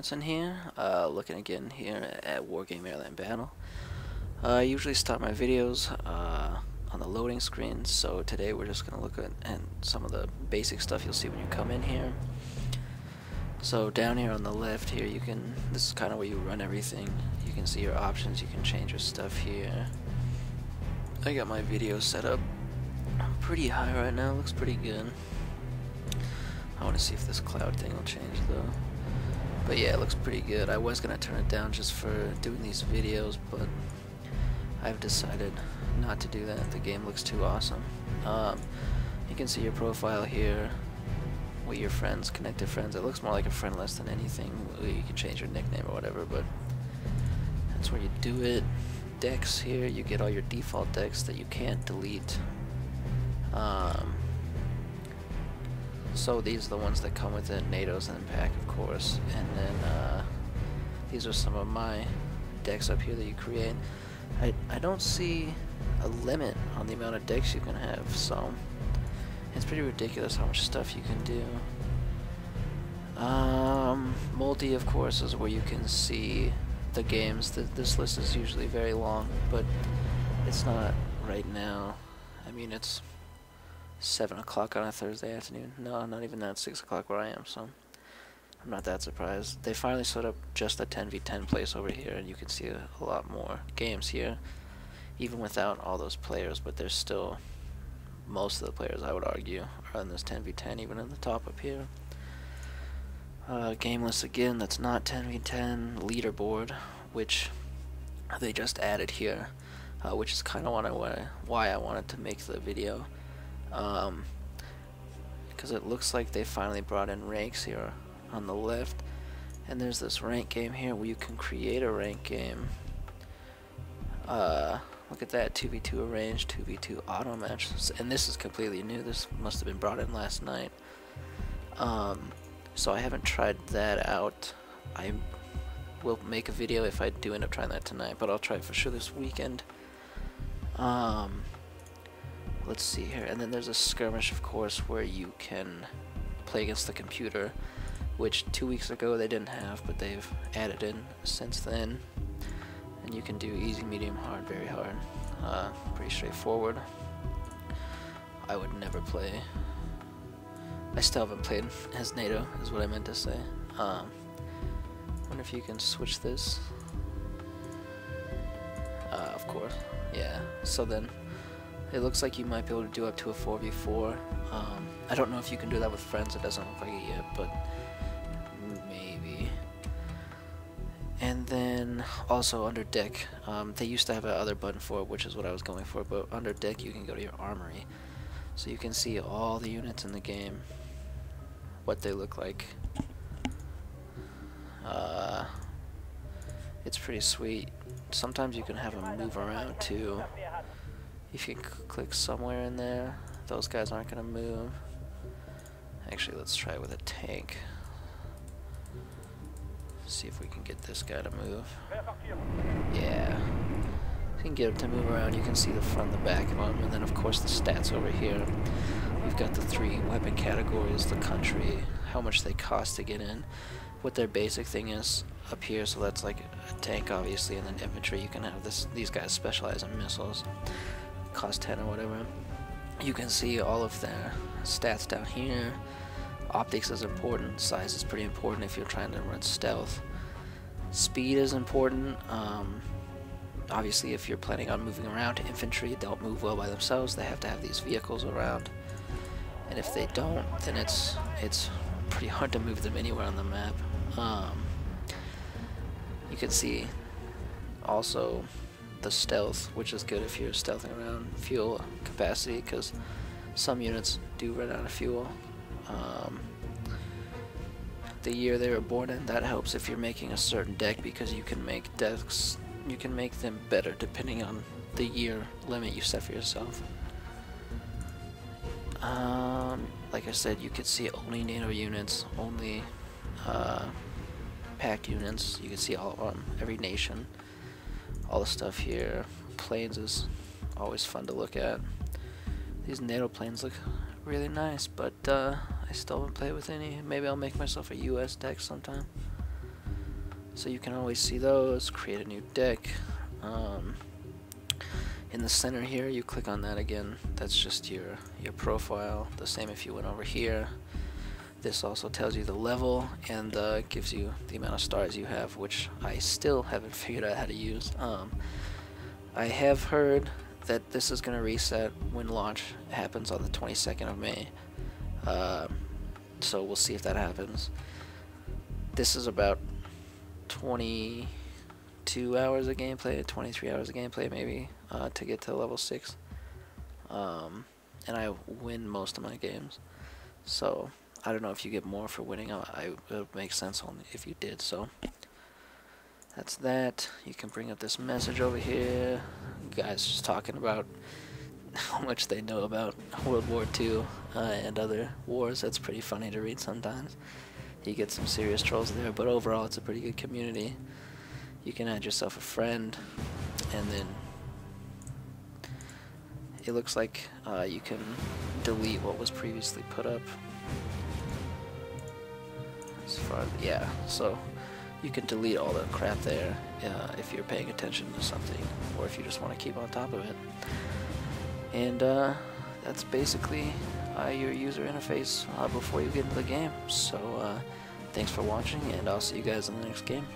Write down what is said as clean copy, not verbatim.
Johnson here, looking again here at Wargame Airland Battle. I usually start my videos on the loading screen, so today we're just going to look at some of the basic stuff you'll see when you come in here. So down here on the left here, this is kind of where you run everything. You can see your options, you can change your stuff here. I got my video set up pretty high right now, looks pretty good. I want to see if this cloud thing will change though. But yeah, it looks pretty good. I was going to turn it down just for doing these videos, but I've decided not to do that. The game looks too awesome. You can see your profile here with your friends, connected friends. It looks more like a friend list than anything. You can change your nickname or whatever, but that's where you do it. Decks here, you get all your default decks that you can't delete. So these are the ones that come with it, NATO's in the pack, of course. And then these are some of my decks up here that you create. I don't see a limit on the amount of decks you can have, so it's pretty ridiculous how much stuff you can do. Multi, of course, is where you can see the games. This list is usually very long, but it's not right now. I mean, it's 7 o'clock on a Thursday afternoon. No, not even that, 6 o'clock where I am, so I'm not that surprised. They finally set up just a 10v10 place over here, and you can see a lot more games here, even without all those players, but there's still, most of the players, I would argue, are in this 10v10, even in the top up here. Game list again, that's not 10v10. Leaderboard, which they just added here, which is kind of why I wanted to make the video. Because it looks like they finally brought in ranks here on the left, and there's this rank game here where you can create a rank game. Look at that, 2v2 arranged, 2v2 auto match, and this is completely new. This must have been brought in last night. So I haven't tried that out. I will make a video if I do end up trying that tonight, but I'll try it for sure this weekend. Let's see here, and then there's a skirmish, of course, where you can play against the computer, which 2 weeks ago they didn't have, but they've added in since then. And you can do easy, medium, hard, very hard. Pretty straightforward. I would never play. I still haven't played as NATO, is what I meant to say. Wonder if you can switch this. Of course, yeah. So then, it looks like you might be able to do up to a 4v4. I don't know if you can do that with friends, it doesn't look like it yet, but maybe. And then, also under deck, they used to have a other button for it, which is what I was going for, but under deck you can go to your armory. So you can see all the units in the game, what they look like. It's pretty sweet. Sometimes you can have them move around too. If you click somewhere in there, those guys aren't going to move. Actually, let's try with a tank. See if we can get this guy to move. Yeah. You can get him to move around. You can see the front and the back of him. And then, of course, the stats over here. We've got the 3 weapon categories, the country, how much they cost to get in, what their basic thing is up here. So that's like a tank, obviously, and then infantry. You can have these guys specialize in missiles. Cost 10 or whatever. You can see all of their stats down here. Optics is important. Size is pretty important if you're trying to run stealth. Speed is important. Obviously, if you're planning on moving around, infantry don't move well by themselves. They have to have these vehicles around, and if they don't, then it's pretty hard to move them anywhere on the map. You can see also the stealth, which is good if you're stealthing around. Fuel capacity, because some units do run out of fuel. The year they were born in, that helps if you're making a certain deck, because you can make decks, you can make them better depending on the year limit you set for yourself. Like I said, you could see only NATO units, only packed units. You can see all of them, every nation. All the stuff here. Planes is always fun to look at. These NATO planes look really nice, but I still haven't played with any. Maybe I'll make myself a US deck sometime. So you can always see those, create a new deck. In the center here, you click on that again. That's just your profile. The same if you went over here. This also tells you the level and gives you the amount of stars you have, which I still haven't figured out how to use. I have heard that this is going to reset when launch happens on the 22nd of May. So we'll see if that happens. This is about 22 hours of gameplay, 23 hours of gameplay maybe, to get to level 6. And I win most of my games. So I don't know if you get more for winning. It would make sense only if you did. So that's that. You can bring up this message over here. Guys just talking about how much they know about World War II and other wars. That's pretty funny to read sometimes. You get some serious trolls there, but overall it's a pretty good community. You can add yourself a friend, and then it looks like you can delete what was previously put up. As far as, yeah, so you can delete all the crap there if you're paying attention to something, or if you just want to keep on top of it. And that's basically your user interface before you get into the game. So thanks for watching, and I'll see you guys in the next game.